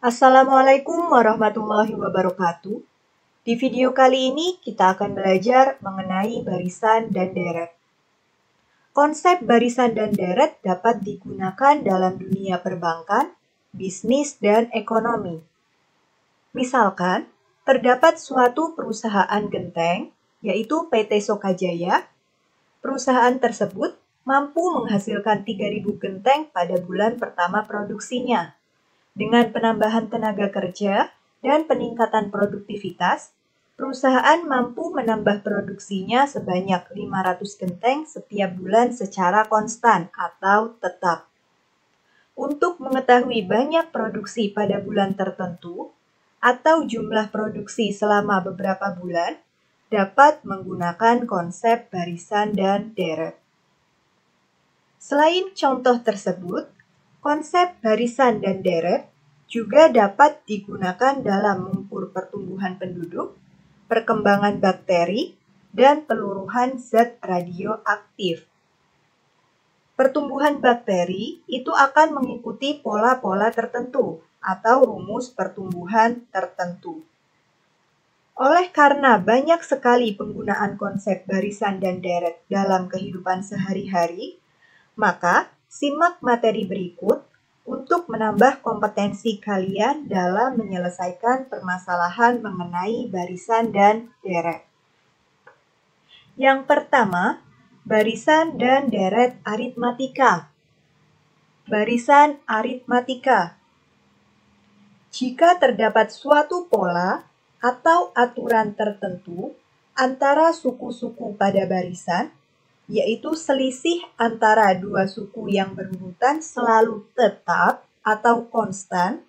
Assalamualaikum warahmatullahi wabarakatuh. Di video kali ini kita akan belajar mengenai barisan dan deret. Konsep barisan dan deret dapat digunakan dalam dunia perbankan, bisnis, dan ekonomi. Misalkan, terdapat suatu perusahaan genteng, yaitu PT Sokajaya. Perusahaan tersebut mampu menghasilkan 3.000 genteng pada bulan pertama produksinya. Dengan penambahan tenaga kerja dan peningkatan produktivitas, perusahaan mampu menambah produksinya sebanyak 500 genteng setiap bulan secara konstan atau tetap. Untuk mengetahui banyak produksi pada bulan tertentu atau jumlah produksi selama beberapa bulan, dapat menggunakan konsep barisan dan deret. Selain contoh tersebut, konsep barisan dan deret juga dapat digunakan dalam mengukur pertumbuhan penduduk, perkembangan bakteri, dan peluruhan zat radioaktif. Pertumbuhan bakteri itu akan mengikuti pola-pola tertentu atau rumus pertumbuhan tertentu. Oleh karena banyak sekali penggunaan konsep barisan dan deret dalam kehidupan sehari-hari, maka simak materi berikut untuk menambah kompetensi kalian dalam menyelesaikan permasalahan mengenai barisan dan deret. Yang pertama, barisan dan deret aritmatika. Barisan aritmatika. Jika terdapat suatu pola atau aturan tertentu antara suku-suku pada barisan, yaitu selisih antara dua suku yang berurutan selalu tetap atau konstan,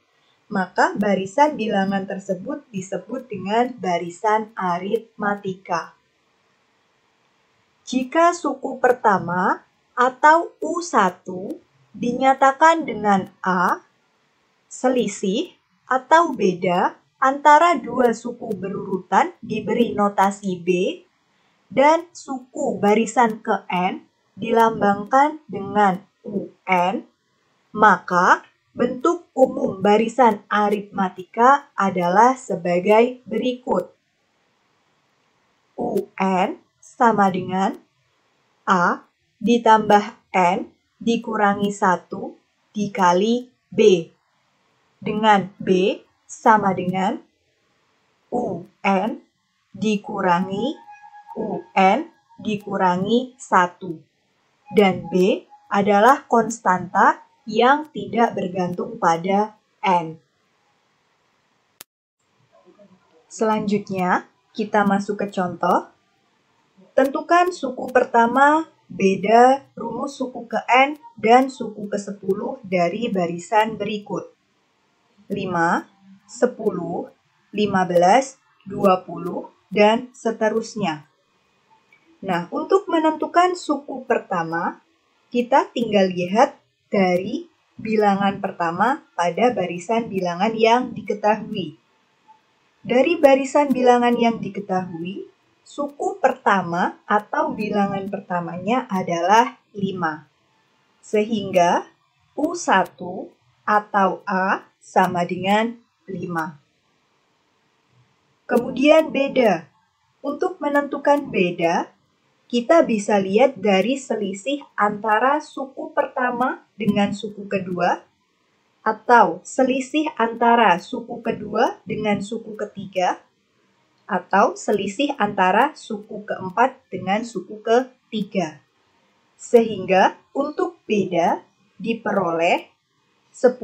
maka barisan bilangan tersebut disebut dengan barisan aritmatika. Jika suku pertama atau U1 dinyatakan dengan A, selisih atau beda antara dua suku berurutan diberi notasi B, dan suku barisan ke N dilambangkan dengan UN, maka bentuk umum barisan aritmatika adalah sebagai berikut. UN sama dengan A ditambah N dikurangi 1 dikali B, dengan B sama dengan UN dikurangi UN dikurangi 1. Dan B adalah konstanta yang tidak bergantung pada N. Selanjutnya, kita masuk ke contoh. Tentukan suku pertama, beda, rumus suku ke N, dan suku ke-10 dari barisan berikut. 5, 10, 15, 20, dan seterusnya. Nah, untuk menentukan suku pertama, kita tinggal lihat dari bilangan pertama pada barisan bilangan yang diketahui. Dari barisan bilangan yang diketahui, suku pertama atau bilangan pertamanya adalah 5. Sehingga U1 atau A sama dengan 5. Kemudian beda. Untuk menentukan beda, kita bisa lihat dari selisih antara suku pertama dengan suku kedua, atau selisih antara suku kedua dengan suku ketiga, atau selisih antara suku keempat dengan suku ketiga. Sehingga untuk beda diperoleh 10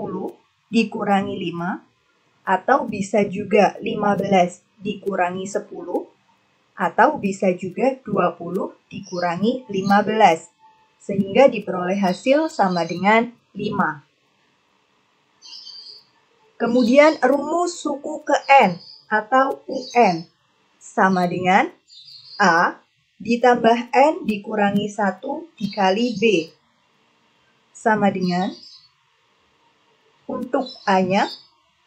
dikurangi 5, atau bisa juga 15 dikurangi 10, atau bisa juga 20 dikurangi 15, sehingga diperoleh hasil sama dengan 5. Kemudian rumus suku ke N atau UN sama dengan A ditambah N dikurangi 1 dikali B, sama dengan untuk A-nya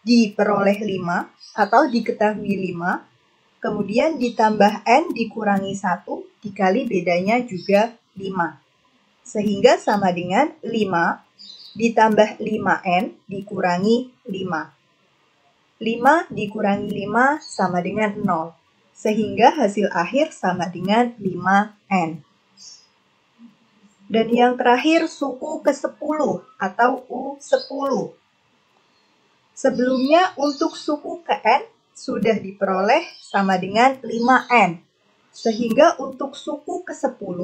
diperoleh 5 atau diketahui 5, kemudian ditambah N dikurangi 1 dikali bedanya juga 5. Sehingga sama dengan 5 ditambah 5N dikurangi 5. 5 dikurangi 5 sama dengan 0, sehingga hasil akhir sama dengan 5N. Dan yang terakhir suku ke-10 atau U10. Sebelumnya untuk suku ke N sudah diperoleh sama dengan 5N. Sehingga untuk suku ke-10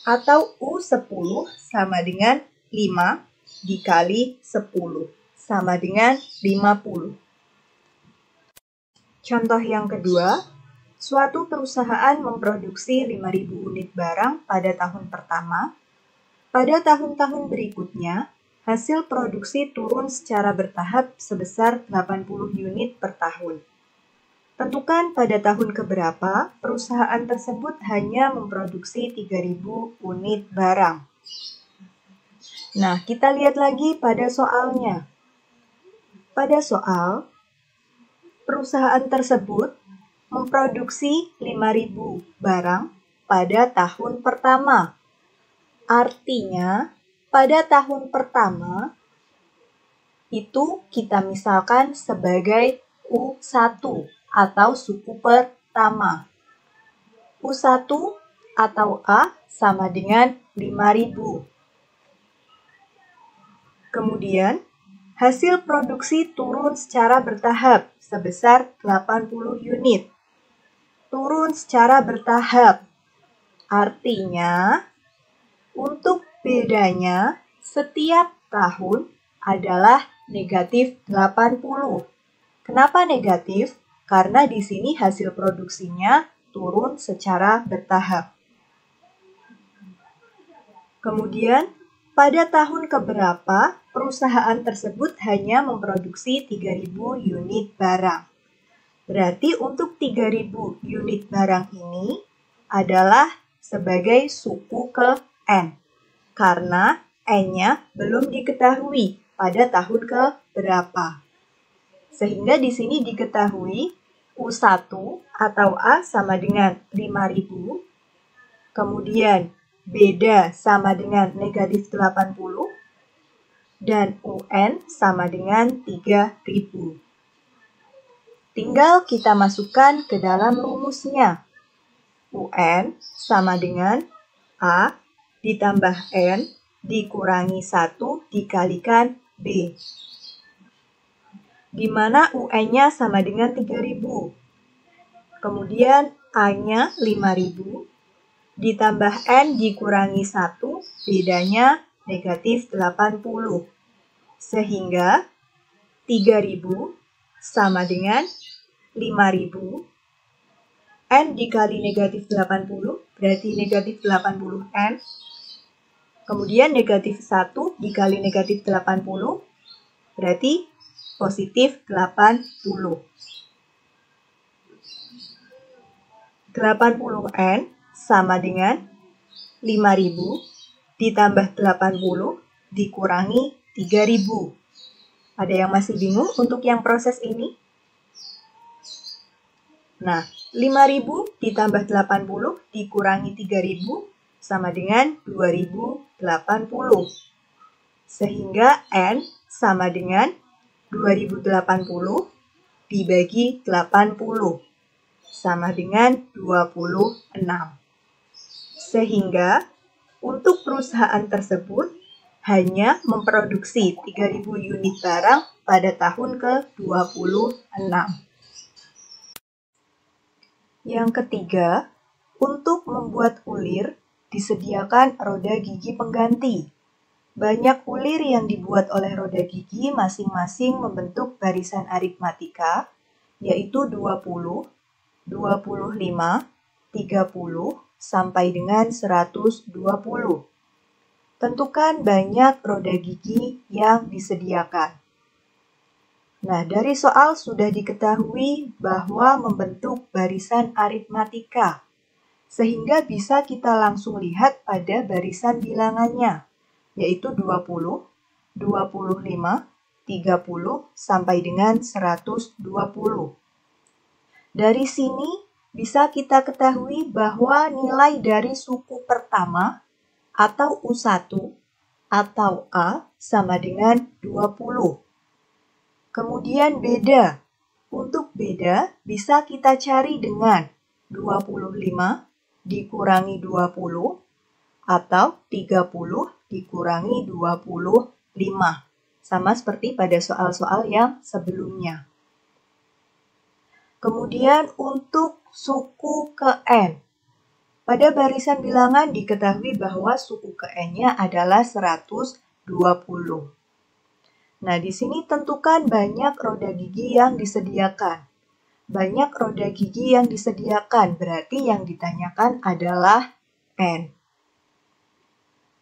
atau U10 sama dengan 5 dikali 10 sama dengan 50. Contoh yang kedua, suatu perusahaan memproduksi 5.000 unit barang pada tahun pertama. Pada tahun-tahun berikutnya, hasil produksi turun secara bertahap sebesar 80 unit per tahun. Tentukan pada tahun keberapa perusahaan tersebut hanya memproduksi 3.000 unit barang. Nah, kita lihat lagi pada soalnya. Pada soal, perusahaan tersebut memproduksi 5.000 barang pada tahun pertama. Artinya, pada tahun pertama, itu kita misalkan sebagai U1 atau suku pertama. U1 atau A sama dengan 5.000. Kemudian, hasil produksi turun secara bertahap sebesar 80 unit. Turun secara bertahap. Artinya, untuk bedanya setiap tahun adalah negatif 80. Kenapa negatif? Karena di sini hasil produksinya turun secara bertahap. Kemudian, pada tahun keberapa perusahaan tersebut hanya memproduksi 3.000 unit barang. Berarti untuk 3.000 unit barang ini adalah sebagai suku ke N. Karena N-nya belum diketahui pada tahun keberapa. Sehingga di sini diketahui U1 atau A sama dengan 5.000. Kemudian beda sama dengan negatif 80. Dan UN sama dengan 3.000. Tinggal kita masukkan ke dalam rumusnya. UN sama dengan A ditambah N dikurangi 1 dikalikan B. Di mana UN-nya sama dengan 3.000. Kemudian A-nya 5.000 ditambah N dikurangi 1, bedanya negatif 80. Sehingga 3.000 sama dengan 5.000. N dikali negatif 80 berarti negatif 80N. Kemudian negatif 1 dikali negatif 80 berarti positif 80. 80N sama dengan 5.000 ditambah 80 dikurangi 3.000. Ada yang masih bingung untuk yang proses ini? Nah, 5.000 ditambah 80 dikurangi 3.000 sama dengan 2.080. Sehingga N sama dengan 2.080 dibagi 80 sama dengan 26. Sehingga untuk perusahaan tersebut hanya memproduksi 3.000 unit barang pada tahun ke-26. Yang ketiga, untuk membuat ulir disediakan roda gigi pengganti. Banyak ulir yang dibuat oleh roda gigi masing-masing membentuk barisan aritmatika, yaitu 20, 25, 30, sampai dengan 120. Tentukan banyak roda gigi yang disediakan. Nah, dari soal sudah diketahui bahwa membentuk barisan aritmatika, sehingga bisa kita langsung lihat pada barisan bilangannya, yaitu 20, 25, 30, sampai dengan 120. Dari sini bisa kita ketahui bahwa nilai dari suku pertama atau U1 atau A sama dengan 20. Kemudian beda Untuk beda bisa kita cari dengan 25 dikurangi 20 atau 30 dikurangi 25. Sama seperti pada soal-soal yang sebelumnya. Kemudian untuk suku ke N. Pada barisan bilangan diketahui bahwa suku ke N-nya adalah 120. Nah, di sini tentukan banyak roda gigi yang disediakan. Banyak roda gigi yang disediakan, berarti yang ditanyakan adalah N.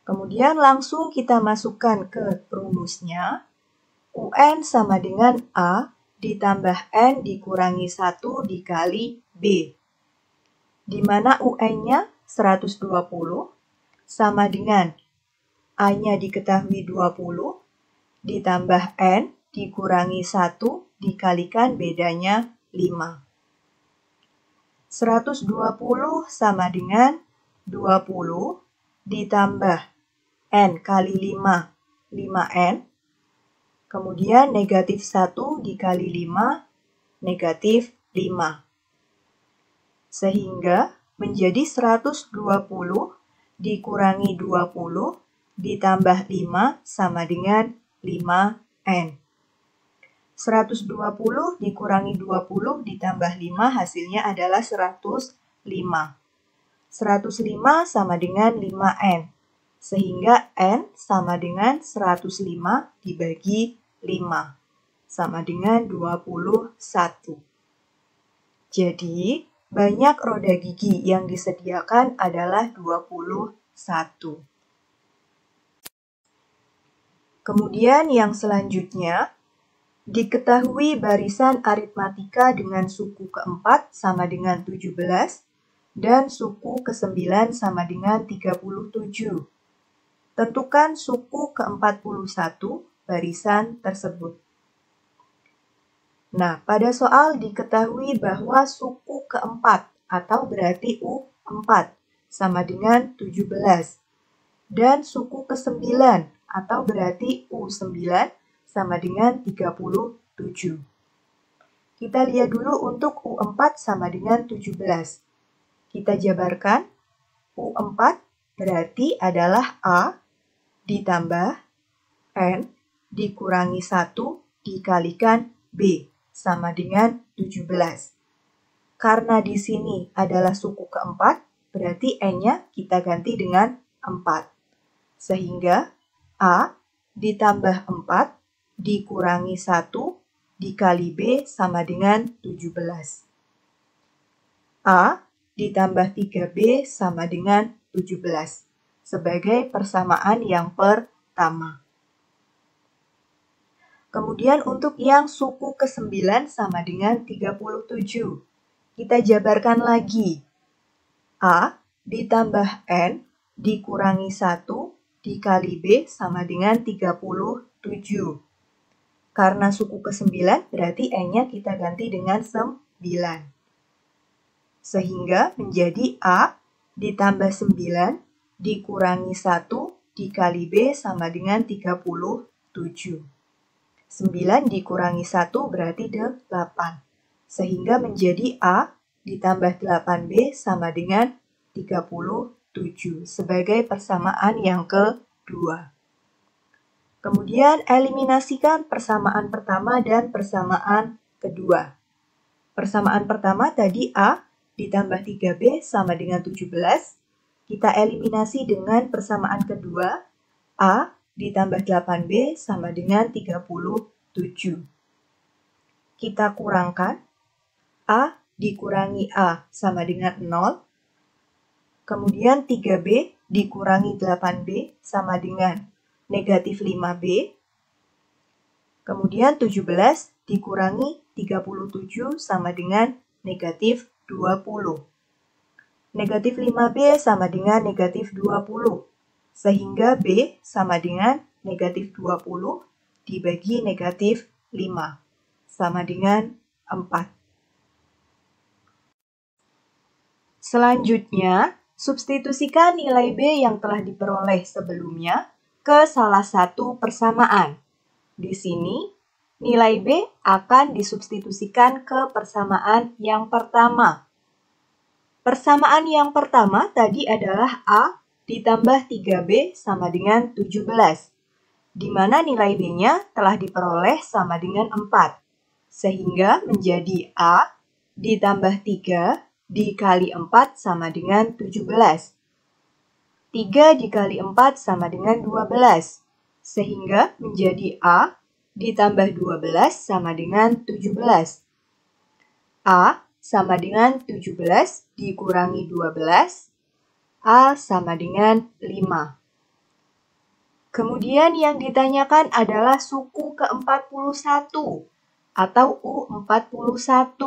Kemudian langsung kita masukkan ke rumusnya. UN sama dengan A ditambah N dikurangi 1 dikali B. Di mana UN-nya 120 sama dengan A-nya diketahui 20 ditambah N dikurangi 1 dikalikan bedanya 5. 120 sama dengan 20 ditambah N kali 5, 5N. Kemudian negatif 1 dikali 5, negatif 5. Sehingga menjadi 120 dikurangi 20 ditambah 5 sama dengan 5N. 120 dikurangi 20 ditambah 5 hasilnya adalah 105. 105 sama dengan 5N. Sehingga N sama dengan 105 dibagi 5. Sama dengan 21. Jadi, banyak roda gigi yang disediakan adalah 21. Kemudian yang selanjutnya, diketahui barisan aritmatika dengan suku keempat sama dengan 17 dan suku ke-9 sama dengan 37. Tentukan suku ke-41 barisan tersebut. Nah, pada soal diketahui bahwa suku keempat atau berarti U4 sama dengan 17 dan suku ke-9 atau berarti U9 sama dengan 37. Kita lihat dulu untuk U4 sama dengan 17. Kita jabarkan. U4 berarti adalah A ditambah N dikurangi 1 dikalikan B sama dengan 17. Karena di sini adalah suku keempat, berarti N-nya kita ganti dengan 4. Sehingga A ditambah 4 dikurangi 1 dikali B sama dengan 17. A ditambah 3B sama dengan 17. Sebagai persamaan yang pertama. Kemudian untuk yang suku ke-9 sama dengan 37. Kita jabarkan lagi. A ditambah N dikurangi 1 dikali B sama dengan 37. Karena suku ke-9 berarti N-nya kita ganti dengan 9. Sehingga menjadi A ditambah 9 dikurangi 1 dikali B sama dengan 37. 9 dikurangi 1 berarti 8. Sehingga menjadi A ditambah 8B sama dengan 37 sebagai persamaan yang kedua. Kemudian eliminasikan persamaan pertama dan persamaan kedua. Persamaan pertama tadi A ditambah 3B sama dengan 17. Kita eliminasi dengan persamaan kedua A ditambah 8B sama dengan 37. Kita kurangkan. A dikurangi A sama dengan 0. Kemudian 3B dikurangi 8B sama dengan negatif 5B. Kemudian 17 dikurangi 37 sama dengan negatif 20. Negatif 5B sama dengan negatif 20. Sehingga B sama dengan negatif 20 dibagi negatif 5. Sama dengan 4. Selanjutnya, substitusikan nilai B yang telah diperoleh sebelumnya ke salah satu persamaan. Di sini, nilai B akan disubstitusikan ke persamaan yang pertama. Persamaan yang pertama tadi adalah A ditambah 3B sama dengan 17, di mana nilai B-nya telah diperoleh sama dengan 4, sehingga menjadi A ditambah 3 dikali 4 sama dengan 17. 3 dikali 4 sama dengan 12, sehingga menjadi A ditambah 12 sama dengan 17. A sama dengan 17 dikurangi 12, A sama dengan 5. Kemudian yang ditanyakan adalah suku ke-41 atau U41.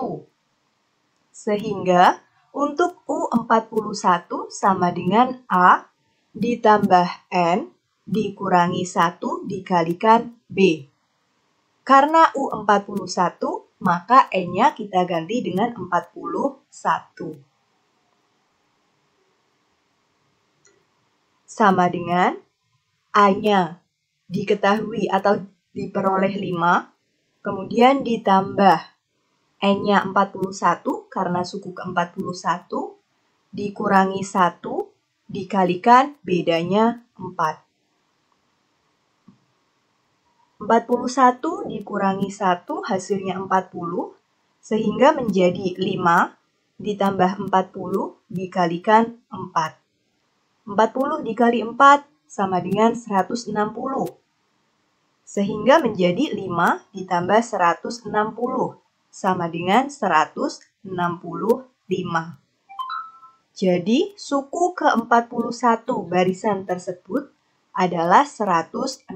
Sehingga untuk U41 sama dengan A ditambah N dikurangi 1 dikalikan B. Karena U41, maka N-nya kita ganti dengan 41. Sama dengan A-nya diketahui atau diperoleh 5, kemudian ditambah N-nya 41 karena suku ke-41, dikurangi 1, dikalikan bedanya 4. 41 dikurangi 1 hasilnya 40, sehingga menjadi 5 ditambah 40 dikalikan 4. 40 dikali 4 sama dengan 160, sehingga menjadi 5 ditambah 160 sama dengan 165. Jadi, suku ke-41 barisan tersebut adalah 165.